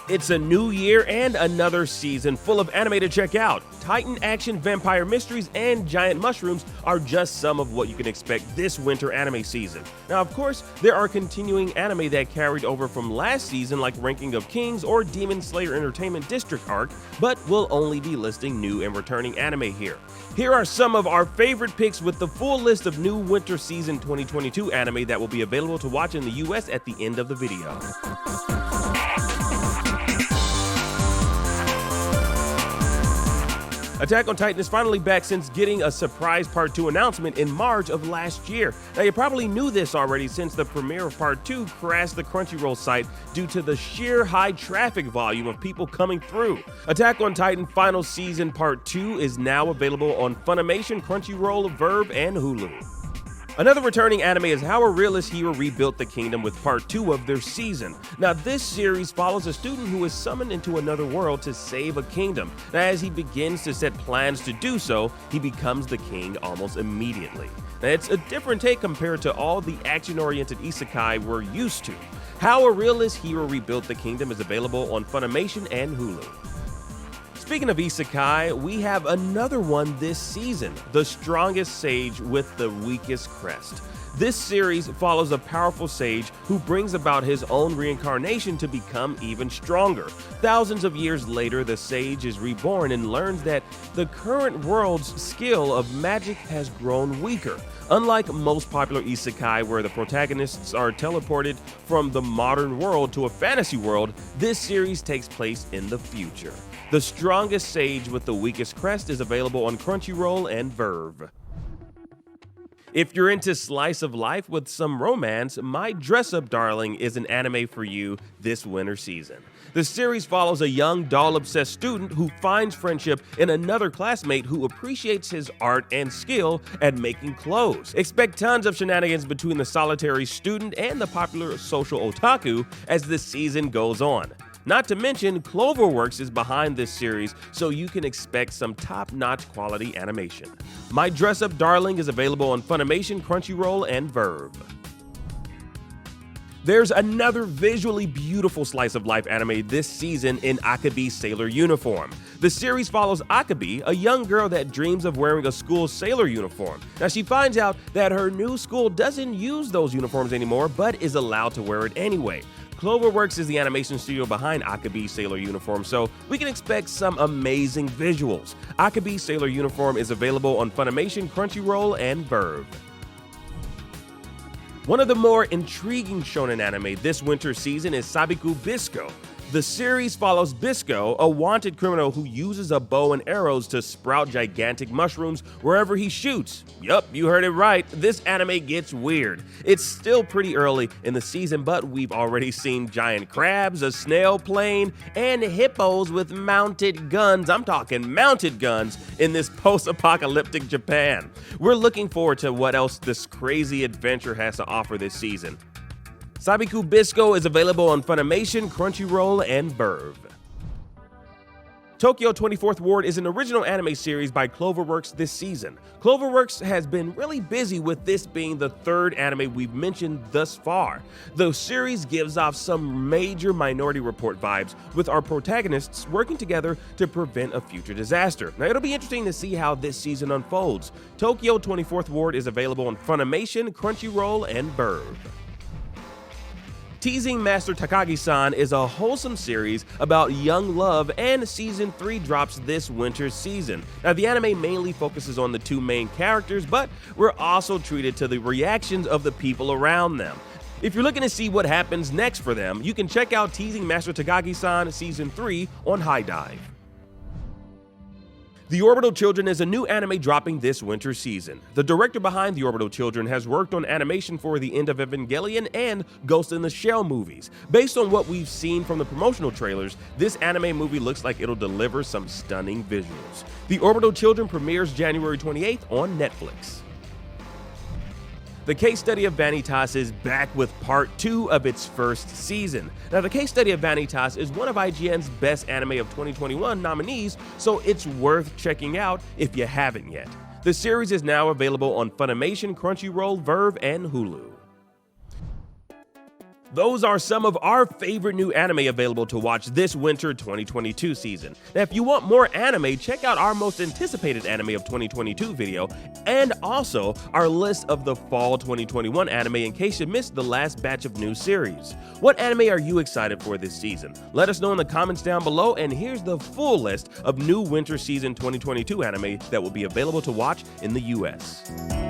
It's a new year and another season full of anime to check out. Titan action, vampire mysteries, and giant mushrooms are just some of what you can expect this winter anime season. Now, of course, there are continuing anime that carried over from last season like Ranking of Kings or Demon Slayer Entertainment District arc, but we'll only be listing new and returning anime here. Here are some of our favorite picks with the full list of new winter season 2022 anime that will be available to watch in the US at the end of the video. Attack on Titan is finally back since getting a surprise Part 2 announcement in March of last year. Now, you probably knew this already since the premiere of Part 2 crashed the Crunchyroll site due to the sheer high traffic volume of people coming through. Attack on Titan Final Season Part 2 is now available on Funimation, Crunchyroll, Verve, and Hulu. Another returning anime is How a Realist Hero Rebuilt the Kingdom with Part 2 of their season. Now, this series follows a student who is summoned into another world to save a kingdom. Now, as he begins to set plans to do so, he becomes the king almost immediately. Now, it's a different take compared to all the action-oriented isekai we're used to. How a Realist Hero Rebuilt the Kingdom is available on Funimation and Hulu. Speaking of isekai, we have another one this season, The Strongest Sage with the Weakest Crest. This series follows a powerful sage who brings about his own reincarnation to become even stronger. Thousands of years later, the sage is reborn and learns that the current world's skill of magic has grown weaker. Unlike most popular isekai where the protagonists are teleported from the modern world to a fantasy world, this series takes place in the future. The Strongest Sage with the Weakest Crest is available on Crunchyroll and Verve. If you're into slice of life with some romance, My Dress-Up Darling is an anime for you this winter season. The series follows a young doll-obsessed student who finds friendship in another classmate who appreciates his art and skill at making clothes. Expect tons of shenanigans between the solitary student and the popular social otaku as the season goes on. Not to mention, Cloverworks is behind this series, so you can expect some top-notch quality animation. My Dress-Up Darling is available on Funimation, Crunchyroll, and Verve. There's another visually beautiful slice of life anime this season in Akebi Sailor Uniform. The series follows Akebi, a young girl that dreams of wearing a school sailor uniform. Now, she finds out that her new school doesn't use those uniforms anymore, but is allowed to wear it anyway. Cloverworks is the animation studio behind Akebi Sailor Uniform, so we can expect some amazing visuals. Akebi Sailor Uniform is available on Funimation, Crunchyroll, and Verve. One of the more intriguing shonen anime this winter season is Sabikui Bisco. The series follows Bisco, a wanted criminal who uses a bow and arrows to sprout gigantic mushrooms wherever he shoots. Yup, you heard it right, this anime gets weird. It's still pretty early in the season, but we've already seen giant crabs, a snail plane, and hippos with mounted guns. I'm talking mounted guns in this post-apocalyptic Japan. We're looking forward to what else this crazy adventure has to offer this season. Sabikui Bisco is available on Funimation, Crunchyroll, and Verve. Tokyo 24th Ward is an original anime series by Cloverworks this season. Cloverworks has been really busy with this being the third anime we've mentioned thus far. The series gives off some major Minority Report vibes with our protagonists working together to prevent a future disaster. Now, it'll be interesting to see how this season unfolds. Tokyo 24th Ward is available on Funimation, Crunchyroll, and Verve. Teasing Master Takagi-san is a wholesome series about young love, and Season 3 drops this winter season. Now, the anime mainly focuses on the two main characters, but we're also treated to the reactions of the people around them. If you're looking to see what happens next for them, you can check out Teasing Master Takagi-san Season 3 on High Dive. The Orbital Children is a new anime dropping this winter season. The director behind The Orbital Children has worked on animation for The End of Evangelion and Ghost in the Shell movies. Based on what we've seen from the promotional trailers, this anime movie looks like it'll deliver some stunning visuals. The Orbital Children premieres January 28th on Netflix. The Case Study of Vanitas is back with part 2 of its first season. Now, The Case Study of Vanitas is one of IGN's best anime of 2021 nominees, so it's worth checking out if you haven't yet. The series is now available on Funimation, Crunchyroll, Verve, and Hulu. Those are some of our favorite new anime available to watch this winter 2022 season. Now, if you want more anime, check out our most anticipated anime of 2022 video, and also our list of the fall 2021 anime in case you missed the last batch of new series. What anime are you excited for this season? Let us know in the comments down below, and here's the full list of new winter season 2022 anime that will be available to watch in the US.